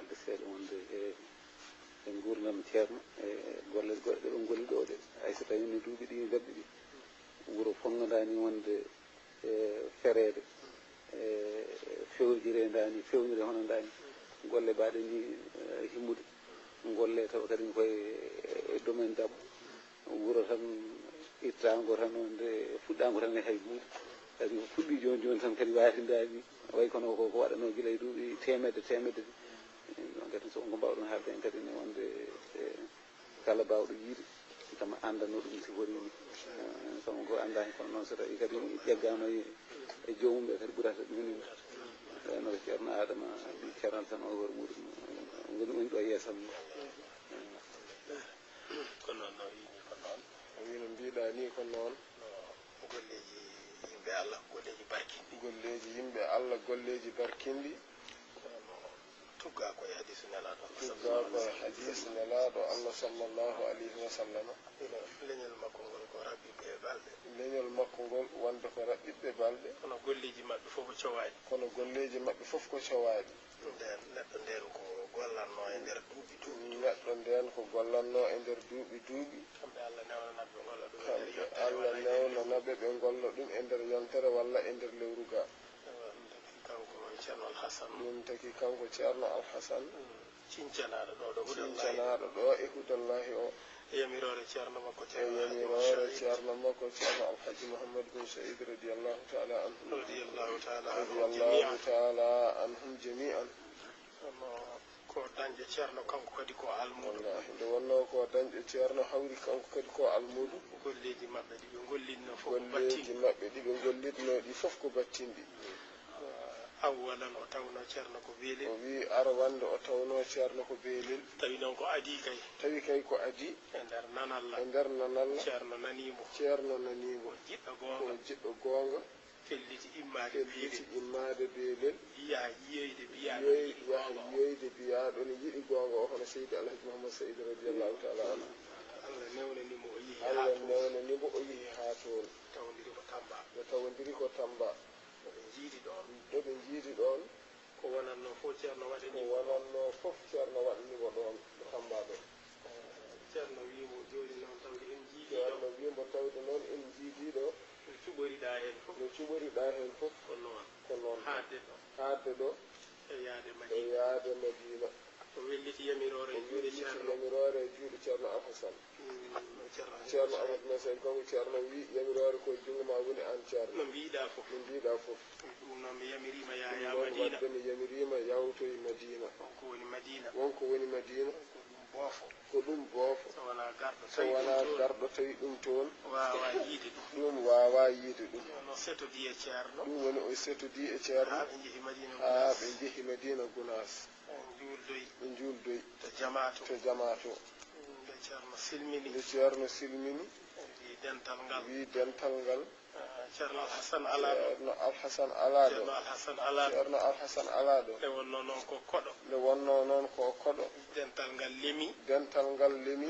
balɗe seeɗa wonde e gurdam ceerno e golle goɗɗe ɗe ɗo golli ɗo ɗe hay so tawi ni duuɓi ɗi gaddi ɗi wuro fonnodani wonde fereede fewjirendani fewnire honondani golle mbaɗe ni himmude golle tawa kadi koye domaine dabbo wuro tan ittango tan wonde fuɗɗango tan e hay hunde kadi ko fuɗɗi joni joni tan kadi watindani way kono ko waɗano guila e duuɓi temedde ɗon kadi so ko mbawɗon haalde en kadi ne wonde kala mbawɗo yiide kam andano ɗum si horini somo ko andani kono noon so tawi kadi ƴeggama e jomum ɓe kadi ɓurata ɗumen no ko ceerno adama ɗi ceernal tan o hoore muɗum woni ɗo yeesal mum kono no yini ko noon wino mbiɗa ni ko noon golleji yimɓe Allah golleji barkindi golleji yimɓe Allah golleji barkindi tugga koye hadisu nelaɗo tugga koye hadisu nelaɗo Allah sallllahu alayhi wa sallam leñol makko ngol ko raɓɓiɓe balɗe leñol makko ngol wonde ko raɓɓiɓe balɗe kono golleji maɓɓe fof ko cowaɗi kono golleji maɓɓe fof ko cowaɗi nden neɗɗo nden ko gollanno e nder duuɓi neɗɗo nden ko gollanno e nder duuɓi kamɓe Allah newnanaɓe golla ɗum kamɓe Allah newnanaɓe ɓe golla ɗum e nder yontere walla e nder lewru ga kanko ceerno Alhasan ɗum taki kanko ceerno Alhasan cincanaɗo ɗo cincanaɗo ɗo e hudallahi o yamirore ceerno makko yamirore ceerno makko ceerno Alhaji Mouhammad bin Saïd radiyallahu ta'ala anhum radiyallahu ta'ala anhum jami'an ko dañƴe ceerno kanko kadi ko almudo wallahi nde wonno ko dañƴe ceerno hawri kanko kadi ko almudo golleji maɓɓe ɗi ɓe gollitno fof golleji maɓɓe ɗi ɓe gollitno ɗi fof ko battinɗi awwalan o tawno ceerno ko beelel o wi arwande o tawno ceerno ko beelel tawi noon ko adi kay tawi kay ko adi e nder nanalla ceerno nanimo ko jiɗɗo goonga felliti immade beelel yaha yiyoyde biyaɗo ne yiɗi goonga o hono seydi Alhaji Mouhammad Saïd radiyallahu ta'ala anhu Allah newnanimo o yeehi ha toon tawodiri ko Tamba ɗoɓe jiidi ɗon ko wonanno fof ceerno waɗanimo ɗon ɗo Tamba ɗo ceerno wimo joni noon tawde en jiiɗi ceerno wimo tawde noon en jiidiɗo no cuɓoriɗa hen fof ko noon haadde ɗo e yaade Madina ko welliti yamirore juuɗe ceerno Alhasan ceerno Ahmad Mesen kanko ceerno wi yamirore ko jungo ma woni an ceerno no mbiɗa fof ɗum noon mi yamirima yaya Madina mi yamirima yawtoye Madina wonko woni Madina ko ɗum boofo so wona garɗo tawi ɗum toon ɗum wawa yiide ɗum no setodi e ceerno ɗum woni o setodi e ceerno ha ɓe jeehi Madina Gounass ɓe juldoyi to jamato nde ceerno silmini wi dental ngal ceerno Alhasan alaɗo nde wonno noon ko koɗo dental ngal lemi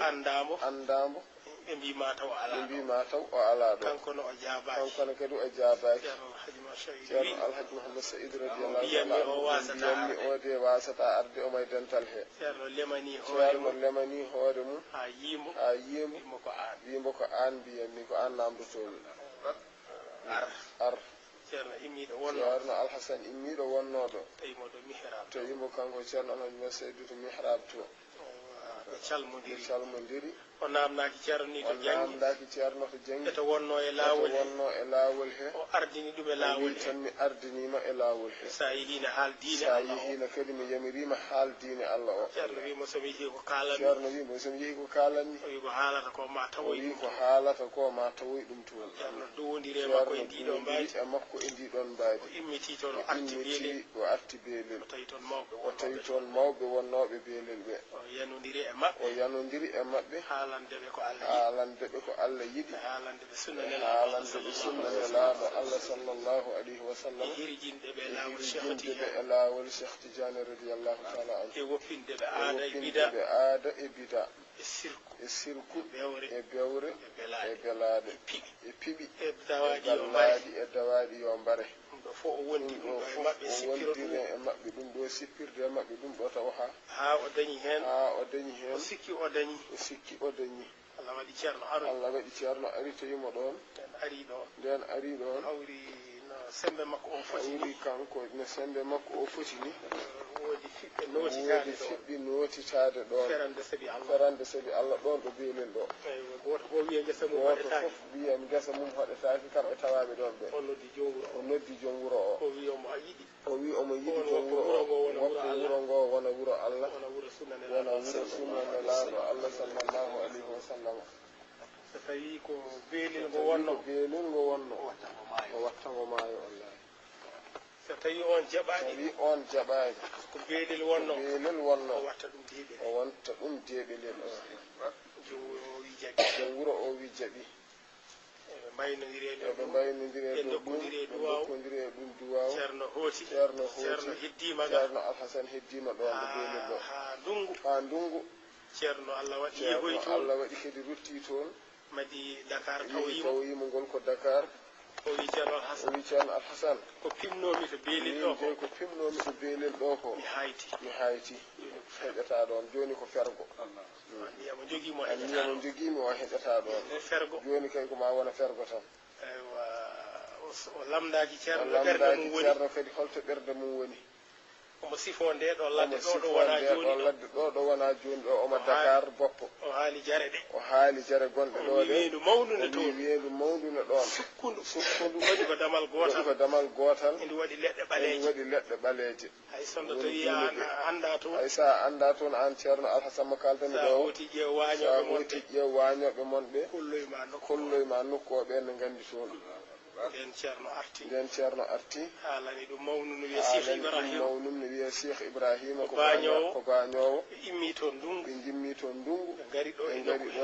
andamo ɓe mbima taw o ala ɗo kankono kadi o jaabaki ceerno Alhaji Mouhammad Saïd radiyallahu ta'ala o de wasata arde o may dental he ceerno lemani hoore mum ha yimo wimo ko an mbiyatmi ko an namdotomi ar ceerno Alhasan immiɗo wonnoɗo tawimo kanko ceerno Alhaji Mouhammad Saïd to mihrab to ɓe calmodiri o namdaki ceerno ni to jangi eto wonno e laawol he o ardini ɗum e laawol he tan mi ardinima e laawol he sa yehina haal diine kadi mi yamirima haal diine Allah o ceerno wimo somi yeehi ko kalanni o wi ko haalata ko ma tawoy ɗum toon ceerno dowodiri makko e ndiɗon mbaadi o immiti toon o arti beelel o tawi toon mawɓe wonnoɓe beelel ɓe o yanodiri e maɓɓe haalandeɓe ko Allah yiɗi haalandeɓe sunna nelaaɗo Allah sallllahu alayhi wa sallam hirjindeɓe e laawol Cheikh Tidiane radiyallahu ta'ala anhu e woppindeɓe aada e bida e sirku e bewre e belade e pibi e dawaadi yo mbare ɗo fof o wondi ɗum ɗo e maɓɓe woldire e maɓɓe ɗum ɗo sippirde e maɓɓe ɗum ɗo taw ha o dañi hen o sikki o dañi Allah waɗi ceerno ari to yimo ɗon nden ari ɗon hawri no sembe makko o foti ni kanko no sembe makko o foti ni woodi fiɓɓe notitade ɗon ferande sabi Allah ɗon ɗo beelen ɗo goto fof wiya gesa mum waɗetaki wiya gesa mum haɗetaki kamɓe tawaɓe ɗon ɓe o noddi joom wuro o wi omo yiɗi omo yiɗi joom wuro o woppo wuro ngo wona wuro Allah wona wuro sunnane laaɗo Allah sallllahu alayhi wa sallam so tawi ko beelel ngo wonno o wattamo maayo wallahi so tawi on jaɓani ko beelel wonno o watta ɗum deeɓelel joom wuro o wi jaɓi eɓe mbaynodiri e dokkodiri e ɗum duwaw ceerno alhasan heddima ɗon ɗo beelel ɗo ha ndungu ceerno Allah waɗi kadi rutti toon madi Dakar tawoyimo ngol ko Dakar o wi ceerno alhasan ko pimnomi to beelel ɗo ko mi hayti heƴata ɗon joni ko fergo anniyamo joguimo o heƴata ɗon fergo joni kay ko ma wona fergo tan eywa o lamdaki ceerno kadi holto ɓerde mum woni omo sifo nde ɗo ladde ɗo ɗo wona joni ɗo omo Dakar boppo o haali jare gonɗe ɗo ɗe wiyendu mawdune ɗon sukkundu waɗi ko damal gotal ndu waɗi leɗɗe ɓaleje hay sonno tawi anda toon hay sa anda toon an ceerno alhasan mo kaldami ɗo woti ƴeew wañoɓe mon ɓe kolloyma nokku o ɓen ne gandi toon nden ceerno arti haalani ɗum mawnum no wiya Cheikh Ibrahima ko bañowo ɓe immi toon ndungu ɓe gari ɗo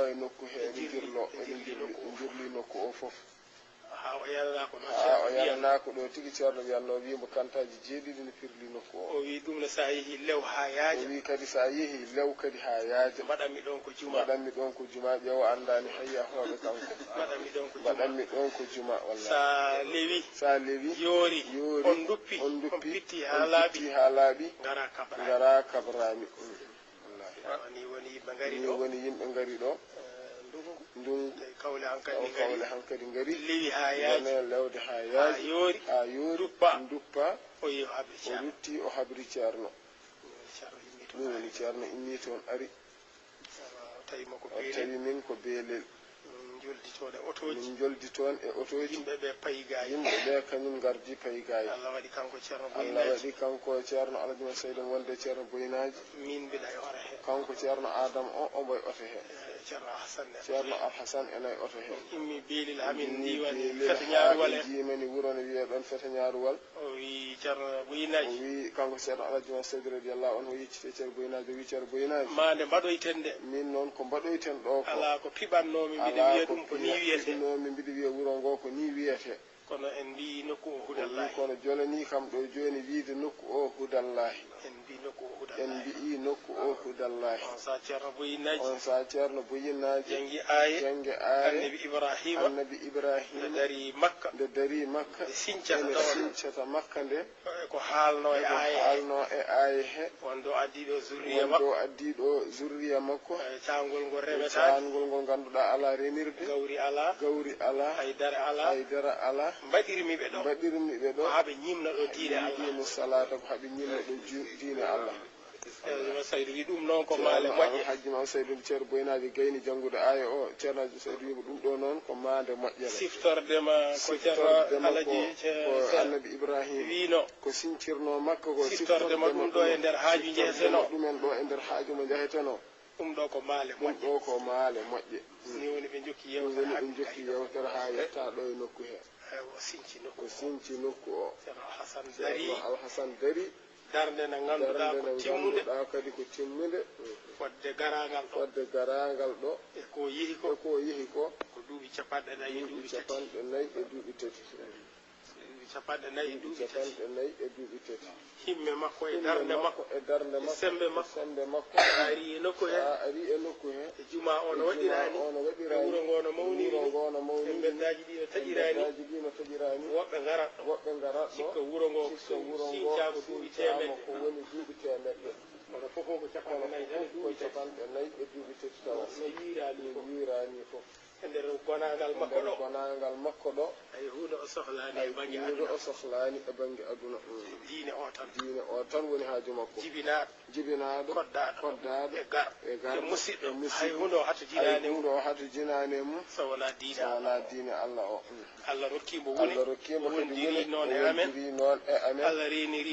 e nokku he ɓe jirli nokku o fof ha o yalana ko ɗo tigi ceerno wiyanno wimo kantaji jeeɗiɗi ne pirli nokku o wi ɗum ne sa yeehi lew ha yaaja o wi kadi sa yeehi lew kadi ha yaaja mbaɗanmi ɗon ko juma ƴeewo andani hayya hoɓe kanko mbaɗanmi ɗon ko juma wallahi sa lewi yoori on duppi on pitti ha laaɓi ngara kabrami wallahi woni yimɓe ngari ɗo ndungu kawle hankadi ngari lewi ha yaaji lewde ha yaaji ha yoori duppa o rutti o habri ceerno ɗum woni ceerno immi toon ari o tawi min ko beelel min joldi toon e otoji yimɓeɓe kañum gardi paygayi Allah waɗi kanko ceerno Alhaji Seydou wonde ceerno boynaji min mbiɗa e ora he kanko ceerno Adama omo e oto he ceerno Alhasan ene e oto he immi beelil hamin diwani fete ñaaruwal jimani wuro ne wiye ɗon fete ñaaruwal o wi ceerno boynaji o wi kanko ceerno Alhaji Seydou radiallahu anhu o yeccite ceerno boynaji o wi ceerno boynaji mande mbaɗoyten de min noon ko mbaɗoyten ɗo ko ala ko piɓannomi mbiɗa wiya ɗum ko ni wiyete mbiɗa wiya wuro ngo ko ni wiyete kono en mbi nokku o hudallahi kono jolani kam ɗo joni wiide nokku o hudallahi en mbi nokku o hudallahi on sa ceerno boyinaji jangi aye annabi ibrahima nde dari makka sincata makka nde ko haalno e aye he wonɗo addiɗo zurriya makko cangol ngol remetade ngol ganduɗa ala remirde gawri ala haydara ala mbaɗirmi ɓe ɗo haaɓe ñimna ɗo diine Allah salata ko haaɓe ñimna ɗo diine Allah Saydou wi ɗum noon ko maale moƴƴe hajji ma Saydou ceerno boynaji gayni janngude aya o ceerno Saydou wima ɗum ɗo noon ko maande moƴƴere siftordema ko ceerno Alaji ko annabi Ibrahima wino ko sincirno makko ko siftordema ɗum ɗo e nder haaju jeheteno ɗumen ɗo e nder haaju mo jeheteno ɗum ɗo ko maale moƴƴe ni woni ɓe jokki yewtere ha yetta ɗo e nokku he o sinci nokku o ceerno Alhasan dari darde nde ngannduɗa kadi ko timmude fodde garangal ɗo e ko yehi ko ko duuɓi capanɗe 4 e duuɓi tati capanɗe nayi e duuɓi tati himme makko e darnde makko sembe makko ari e nokku he e juma o no waɗirani e wuro ngo no mawniri e beddaji ɗi no taƴirani woɓɓe ngarat sikka wuro ngo sincaago duuɓi temedde kono fof ko capanɗe nayi tan e duuɓi tati tawa no yiirani fof e nder gonagal makko ɗo ay hunde o sohlani e banggue aduna diine o tan woni haaju makko jibinaɗo koddaɗo e gar musidɗo hay hunde o hato jinane mum so wona diine Allah o Allah rokkimo woni noon e amen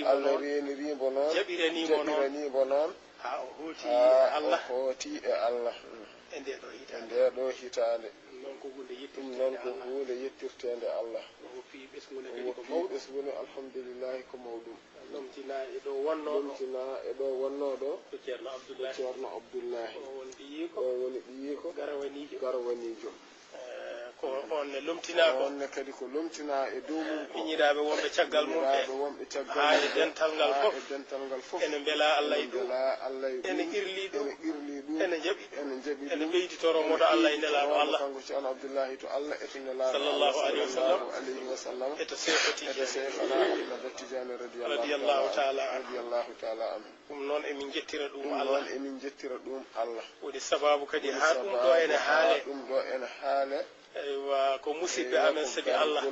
Allah renirimo noon jaɓiranimo noon ha o hooti e Allah e nde ɗo hitande noon ko hunde yettirtende Allah o woppi ɓesgune alhamdulillahi ko mawɗum lomtina e ɗo wonno ɗo ko ceerno Abdoullahi o woni ɓiyiko garawanijo ko onne lomtina ko onne kadi ko lomtina e dow mum miñiraɓe wonɓe caggal mum ha e dental ngal fof ene beela Allah e ɗum ene irli ɗum ene jaɓi ene ɓeyditoro moto Allah e nelaɗo Allah kanko ceerno Abdoullahi to Allah e to nelaɗo sallallahu alayhi wa sallam e to seykhana Ahmad Tidiane radiyallahu ta'ala anhu ɗum noon emin jettira ɗum Allah woni sababu kadi ha ɗum ɗo ene haale eywa ko musidɓe amen sabi Allah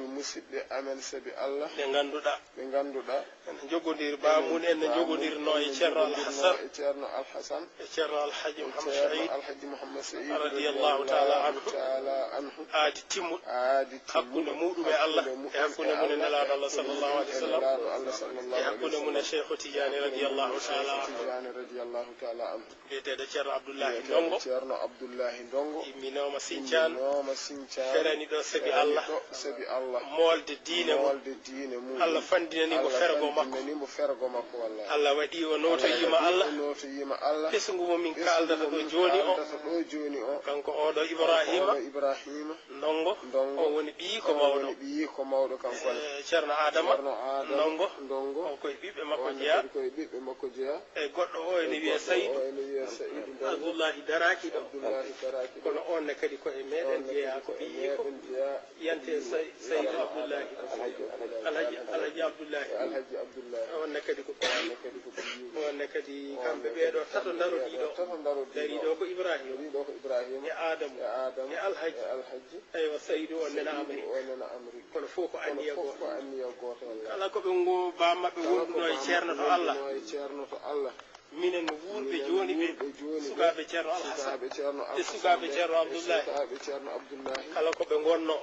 ɓe ganduɗa ene jogodir bamun en ne jogodirno e ceerno Alhasan e ceerno Alhaji Mouhammad Saïd radiyallahu ta'ala anhu aadi timmuɗo hakkude muɗum e Allah e hakkude mun e nelaɗo Allah sallallahu alaihi wa sallam e hakkude mun e Cheikh Tidiane radiyallahu ta'ala anhu biyeteɗo ceerno Abdoullahi Ndongo imminoma Sinthiane ferani ɗo sabi Allah molde diine mum Allah fandinanimo fergo makko Allah waɗi o notoyima Allah ɓesgumo min kaldata ɗo joni o kanko oɗo Ibrahima Ndongo o woni ɓiyi ko mawɗo kanko ceerno Adama Ndongo o koye ɓiɓɓe makko jeeya e goɗɗo o ene wiye Saydou Abdoullahi daraki ɗo kono onne kadi koye meɗen jeeya ko ɓiyi ko yante Saydou Abdoullahi Alhaji Abdoullahi onne kadi ko onne kadi kamɓe ɓeɗo tato daroɗiɗo dariɗo ko Ibrahima e Adamu e Alhaji eywa Saydou o nena Amri kono fof ko anniya goto kala koɓe ba mabɓe wonduno e ceerno to Allah minen no wuurɓe joni ɓe sukaɓe ceerno Alhasan e sukaɓe ceerno Abdoullahi kala koɓe gonno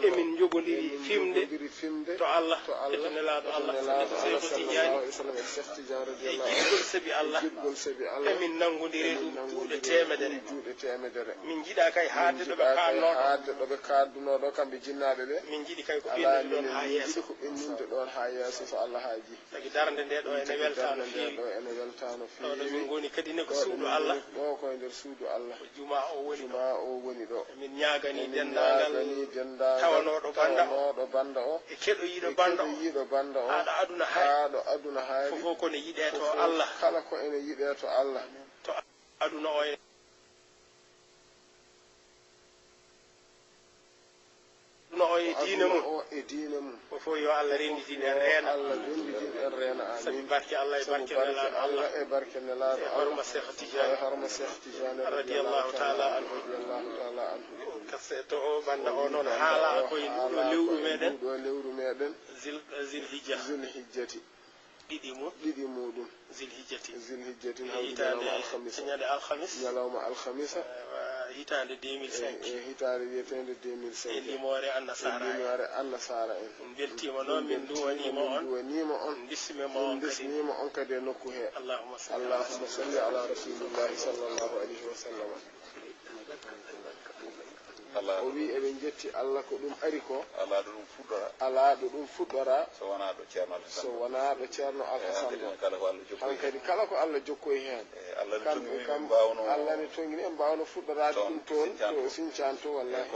emin jogodiri fimde to Allah e to nelaɗo Allah e to Cheikh Tidiane e jiɗgol sabi Allah emin nangodiri ɗum juuɗe temedere min jiiɗa kay haadde ɗoɓe kaddunoɗo kamɓe jinnaɓe ɓe min jiiɗi kay ko ɓenninde ɗon ha yeeso so Allah haaji tagi darde nde ɗo ene welta no feewi ɗo min goni kadi ne ko suudu Allah ɗo koye nder suudu Allah juma o woni ɗo min ñagani dendagal tawanoɗo banda o e keɗoyiɗo banda o haɗo aduna hay fofo kone yiɗe to Allah kala ko ene yiɗe to Allah to aduna o e diine mum fofo yo Allah renditine en reena sabi barke Allah e barke nelaɗo Allah e barke nelaɗo Allah horma Cheikh Tidiane radiyallahu ta'ala anhu kasse to o banda o noon haala koye ɗo lewru meɗen zilhijjati ɗiɗi muɗum zilhijjati ñande ñalawma alhamisa hitande 2005 hitande wiyetende 2005 e limore annasara en beltima noon min duwanima on bismima on kadi e nokku he allahumma salli ala rasulillahi sallallahu alayhi wa sallam o wi eɓe jetti Allah ko ɗum ari ko ala ɗo ɗum fuɗɗora ala ɗo ɗum fuɗɗora so wona ɗo ceerno alhasan so wona ɗo ceerno alhasan ɗo kala ko Allah jokkoy hankadi kala ko Allah jokkoy hen kamɓe kam Allah ne tongini en mbawno fuɗɗorade ɗum toon to Sinthiane to wallahi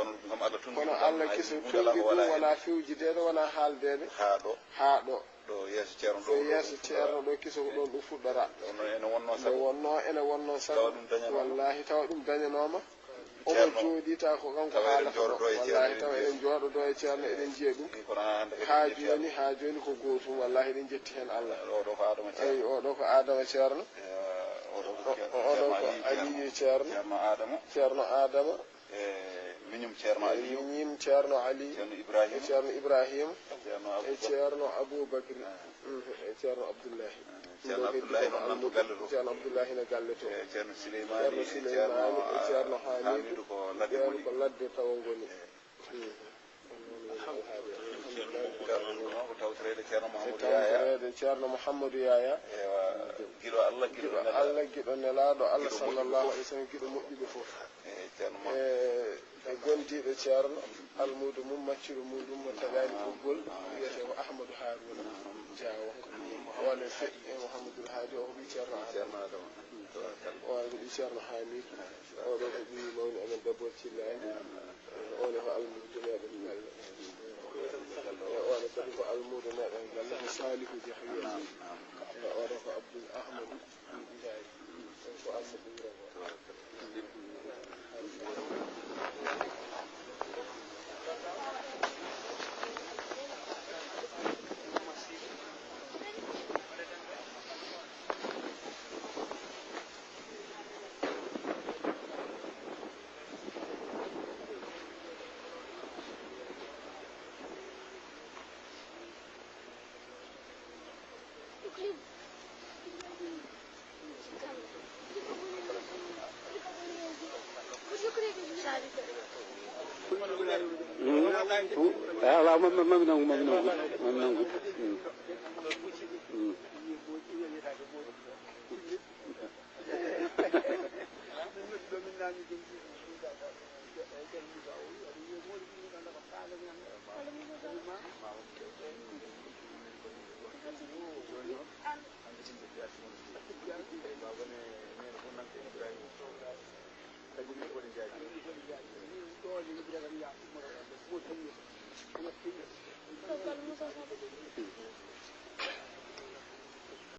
kono Allah kiso tongi ɗum wona fewjidede wona haaldede ha ɗo ɗo yeeso ceerno ɗo yeeso ceerno ɗo kiso ko ɗon ɗum fuɗɗora ene wonno sago wallahi tawa ɗum dañanoma omo jooɗi ta ko kanko haalata ɗo wallahi tawa eɗen jooɗoɗo e ceerno eɗen jiya ɗum ha joni ko gotum wallahi eɗen jetti hen Allah eyi oɗo ko Adama ceerno oɗo ko Aliyu ceerno Adama miñum ceerno Ali ceerno Ibrahima e ceerno Aboubacry e ceerno Abdoullahi ceerno Abdoullahi ne galle to ceerno Souleymani e ceerno Hamidou ko ladde tawa ngoni tawtorede ceerno Mouhamadou Yaya giɗo Allah giɗo nelaɗo Allah sallllahu alih w sallam giɗo moƴƴuɓe foof e gondiɗo ceerno almudo mum maccuɗo muɗum mo taƴani ɓoggol wiyete ko Ahmadou Harouna Diawo on e feƴƴi e Mouhamadoul Hadi o ko ɓi ceerno Adama on ko ɓi ceerno Hamid oɗo ko ɓi mawni amen Dabor Cillani on ko almudo meɗen galle on kadi ko almudo meɗen galle ko Salihu Dia wiyete oɗo ko Abdoul Ahmadou Ndiaye ko Amadou Wuro mami nangu